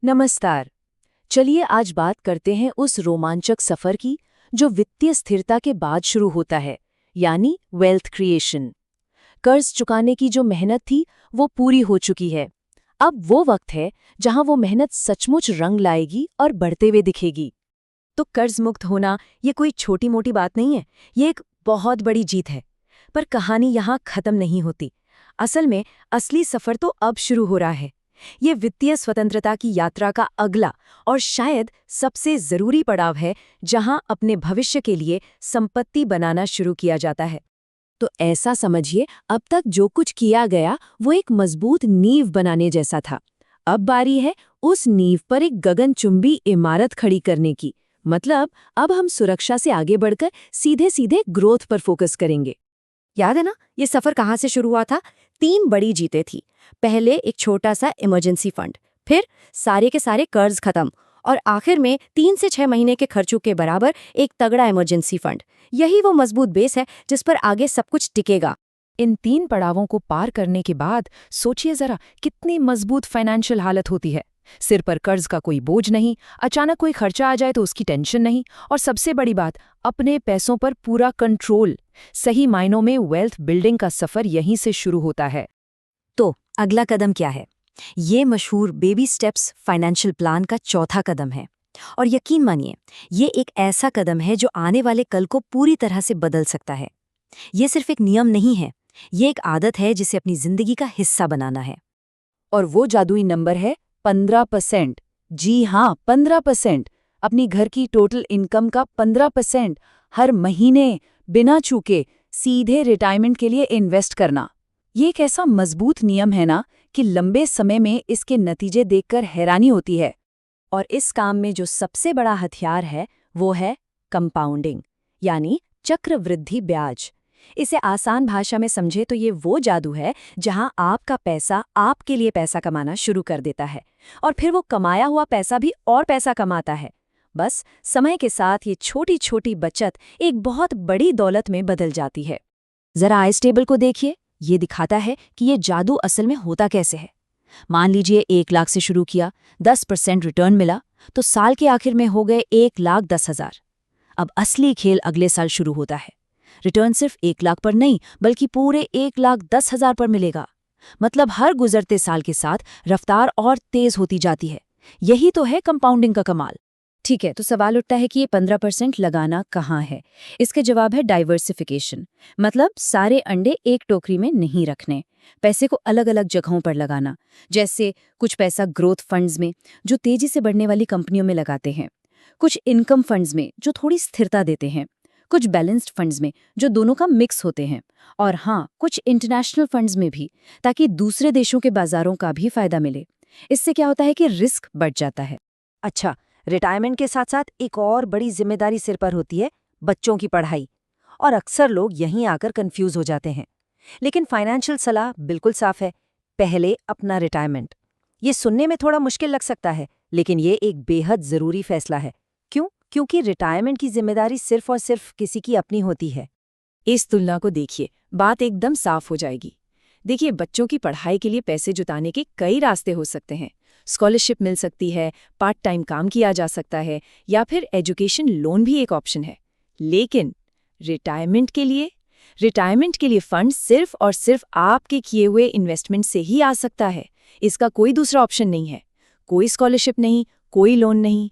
नमस्कार। चलिए आज बात करते हैं उस रोमांचक सफर की जो वित्तीय स्थिरता के बाद शुरू होता है, यानी वेल्थ क्रिएशन। कर्ज चुकाने की जो मेहनत थी वो पूरी हो चुकी है। अब वो वक्त है जहां वो मेहनत सचमुच रंग लाएगी और बढ़ते हुए दिखेगी। तो कर्ज मुक्त होना ये कोई छोटी मोटी बात नहीं है, ये एक बहुत बड़ी जीत है। पर कहानी यहाँ खत्म नहीं होती। असल में असली सफर तो अब शुरू हो रहा है। ये वित्तीय स्वतंत्रता की यात्रा का अगला और शायद सबसे जरूरी पड़ाव है, जहां अपने भविष्य के लिए संपत्ति बनाना शुरू किया जाता है। तो ऐसा समझिए, अब तक जो कुछ किया गया वो एक मजबूत नींव बनाने जैसा था। अब बारी है उस नींव पर एक गगनचुंबी इमारत खड़ी करने की। मतलब अब हम सुरक्षा से आगे बढ़कर सीधे सीधे ग्रोथ पर फोकस करेंगे। याद है ना, ये सफर कहाँ से शुरू हुआ था? 3 बड़ी जीतें थी। पहले एक छोटा सा इमरजेंसी फंड, फिर सारे के सारे कर्ज खत्म, और आखिर में 3 से 6 महीने के खर्चों के बराबर एक तगड़ा इमरजेंसी फंड। यही वो मजबूत बेस है जिस पर आगे सब कुछ टिकेगा। इन 3 पड़ावों को पार करने के बाद सोचिए जरा कितनी मजबूत फाइनेंशियल हालत होती है। सिर पर कर्ज का कोई बोझ नहीं, अचानक कोई खर्चा आ जाए तो उसकी टेंशन नहीं, और सबसे बड़ी बात, अपने पैसों पर पूरा कंट्रोल। सही मायनों में वेल्थ बिल्डिंग का सफर यहीं से शुरू होता है। तो अगला कदम क्या है? ये मशहूर बेबी स्टेप्स फाइनेंशियल प्लान का चौथा कदम है। और यकीन मानिए, ये एक ऐसा कदम है जो आने वाले कल को पूरी तरह से बदल सकता है। ये सिर्फ एक नियम नहीं है, ये एक आदत है जिसे अपनी जिंदगी का हिस्सा बनाना है। और वो जादुई नंबर है 15%। जी हाँ, 15%। अपनी घर की टोटल इनकम का 15% हर महीने बिना चूके सीधे रिटायरमेंट के लिए इन्वेस्ट करना। ये एक ऐसा मजबूत नियम है ना कि लंबे समय में इसके नतीजे देखकर हैरानी होती है। और इस काम में जो सबसे बड़ा हथियार है वो है कंपाउंडिंग, यानी चक्रवृद्धि ब्याज। इसे आसान भाषा में समझे तो ये वो जादू है जहां आपका पैसा आपके लिए पैसा कमाना शुरू कर देता है, और फिर वो कमाया हुआ पैसा भी और पैसा कमाता है। बस समय के साथ ये छोटी छोटी बचत एक बहुत बड़ी दौलत में बदल जाती है। जरा इस टेबल को देखिए, ये दिखाता है कि ये जादू असल में होता कैसे है। मान लीजिए 1 लाख से शुरू किया, 10% रिटर्न मिला, तो साल के आखिर में हो गए 1,10,000। अब असली खेल अगले साल शुरू होता है। रिटर्न सिर्फ 1 लाख पर नहीं, बल्कि पूरे 1,10,000 पर मिलेगा। मतलब हर गुजरते साल के साथ रफ्तार और तेज होती जाती है। यही तो है कंपाउंडिंग का कमाल। ठीक है, तो सवाल उठता है कि ये 15% लगाना कहाँ है? इसका जवाब है डाइवर्सिफिकेशन। मतलब सारे अंडे एक टोकरी में नहीं रखने, पैसे को अलग अलग जगहों पर लगाना। जैसे कुछ पैसा ग्रोथ फंड्स में, जो तेजी से बढ़ने वाली कंपनियों में लगाते हैं, कुछ इनकम फंड्स में जो थोड़ी स्थिरता देते हैं, कुछ बैलेंस्ड फंड्स में जो दोनों का मिक्स होते हैं, और हाँ, कुछ इंटरनेशनल फंड्स में भी, ताकि दूसरे देशों के बाजारों का भी फायदा मिले। इससे क्या होता है कि रिस्क बढ़ जाता है। अच्छा, रिटायरमेंट के साथ साथ एक और बड़ी जिम्मेदारी सिर पर होती है, बच्चों की पढ़ाई। और अक्सर लोग यहीं आकर कंफ्यूज हो जाते हैं। लेकिन फाइनेंशियल सलाह बिल्कुल साफ है, पहले अपना रिटायरमेंट। ये सुनने में थोड़ा मुश्किल लग सकता है, लेकिन ये एक बेहद जरूरी फैसला है। क्यों? क्योंकि रिटायरमेंट की जिम्मेदारी सिर्फ और सिर्फ किसी की अपनी होती है। इस तुलना को देखिए, बात एकदम साफ हो जाएगी। देखिए, बच्चों की पढ़ाई के लिए पैसे जुटाने के कई रास्ते हो सकते हैं। स्कॉलरशिप मिल सकती है, पार्ट टाइम काम किया जा सकता है, या फिर एजुकेशन लोन भी एक ऑप्शन है। लेकिन रिटायरमेंट के लिए फंड सिर्फ और सिर्फ आपके किए हुए इन्वेस्टमेंट से ही आ सकता है। इसका कोई दूसरा ऑप्शन नहीं है। कोई स्कॉलरशिप नहीं, कोई लोन नहीं।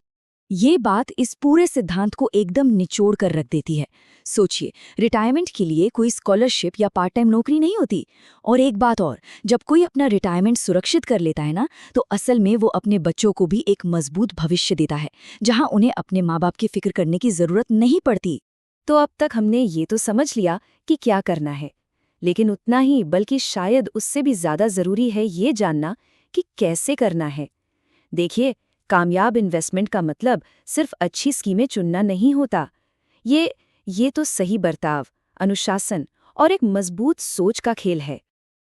ये बात इस पूरे सिद्धांत को एकदम निचोड़ कर रख देती है। सोचिए, रिटायरमेंट के लिए कोई स्कॉलरशिप या पार्ट टाइम नौकरी नहीं होती। और एक बात और, जब कोई अपना रिटायरमेंट सुरक्षित कर लेता है ना, तो असल में वो अपने बच्चों को भी एक मजबूत भविष्य देता है, जहां उन्हें अपने माँ बाप की फिक्र करने की जरूरत नहीं पड़ती। तो अब तक हमने ये तो समझ लिया कि क्या करना है, लेकिन उतना ही बल्कि शायद उससे भी ज्यादा जरूरी है ये जानना कि कैसे करना है। देखिए, कामयाब इन्वेस्टमेंट का मतलब सिर्फ अच्छी स्कीमें चुनना नहीं होता। ये तो सही बर्ताव, अनुशासन और एक मजबूत सोच का खेल है।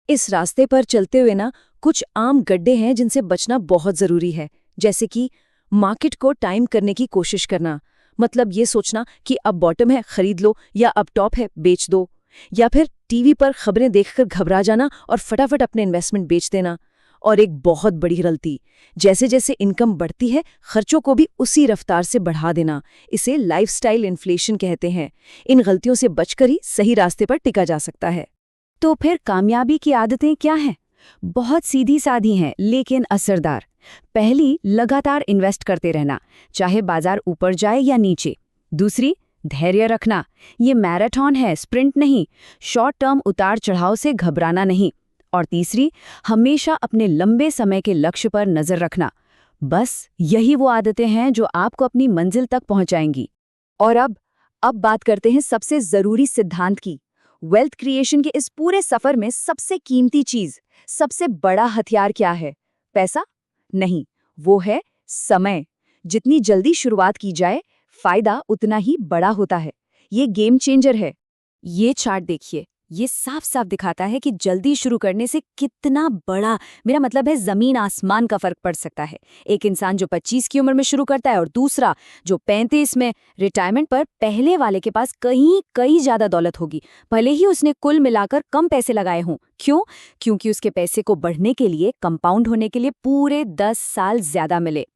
इस रास्ते पर चलते हुए ना, कुछ आम गड्ढे हैं जिनसे बचना बहुत जरूरी है। जैसे कि मार्केट को टाइम करने की कोशिश करना। मतलब ये सोचना कि अब बॉटम है खरीद लो, या अब टॉप है बेच दो। या फिर टीवी पर खबरें देखकर घबरा जाना और फटाफट अपने इन्वेस्टमेंट बेच देना। और एक बहुत बड़ी गलती, जैसे जैसे इनकम बढ़ती है खर्चों को भी उसी रफ्तार से बढ़ा देना। इसे लाइफस्टाइल इन्फ्लेशन कहते हैं। इन गलतियों से बचकर ही सही रास्ते पर टिका जा सकता है। तो फिर कामयाबी की आदतें क्या हैं? बहुत सीधी सादी हैं लेकिन असरदार। पहली, लगातार इन्वेस्ट करते रहना, चाहे बाजार ऊपर जाए या नीचे। दूसरी, धैर्य रखना। ये मैराथन है, स्प्रिंट नहीं। शॉर्ट टर्म उतार चढ़ाव से घबराना नहीं। और तीसरी, हमेशा अपने लंबे समय के लक्ष्य पर नजर रखना। बस यही वो आदतें हैं जो आपको अपनी मंजिल तक पहुंचाएंगी। और अब बात करते हैं सबसे जरूरी सिद्धांत की। वेल्थ क्रिएशन के इस पूरे सफर में सबसे कीमती चीज, सबसे बड़ा हथियार क्या है? पैसा? नहीं, वो है समय। जितनी जल्दी शुरुआत की जाए, फायदा उतना ही बड़ा होता है। ये गेम चेंजर है। ये चार्ट देखिए, ये साफ साफ दिखाता है कि जल्दी शुरू करने से कितना बड़ा, मेरा मतलब है जमीन आसमान का फर्क पड़ सकता है। एक इंसान जो 25 की उम्र में शुरू करता है और दूसरा जो 35 में, रिटायरमेंट पर पहले वाले के पास कई ज्यादा दौलत होगी, भले ही उसने कुल मिलाकर कम पैसे लगाए हों। क्यों? क्योंकि उसके पैसे को बढ़ने के लिए, कंपाउंड होने के लिए पूरे 10 साल ज्यादा मिले।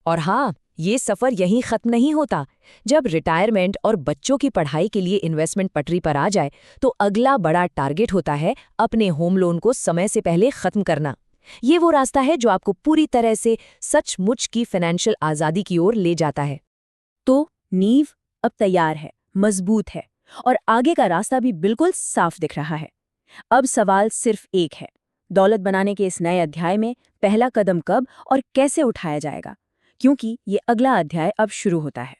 और हाँ, ये सफर यहीं खत्म नहीं होता। जब रिटायरमेंट और बच्चों की पढ़ाई के लिए इन्वेस्टमेंट पटरी पर आ जाए तो अगला बड़ा टारगेट होता है अपने होम लोन को समय से पहले खत्म करना। ये वो रास्ता है जो आपको पूरी तरह से सचमुच की फाइनेंशियल आज़ादी की ओर ले जाता है। तो नींव अब तैयार है, मजबूत है, और आगे का रास्ता भी बिल्कुल साफ दिख रहा है। अब सवाल सिर्फ एक है, दौलत बनाने के इस नए अध्याय में पहला कदम कब और कैसे उठाया जाएगा? क्योंकि ये अगला अध्याय अब शुरू होता है।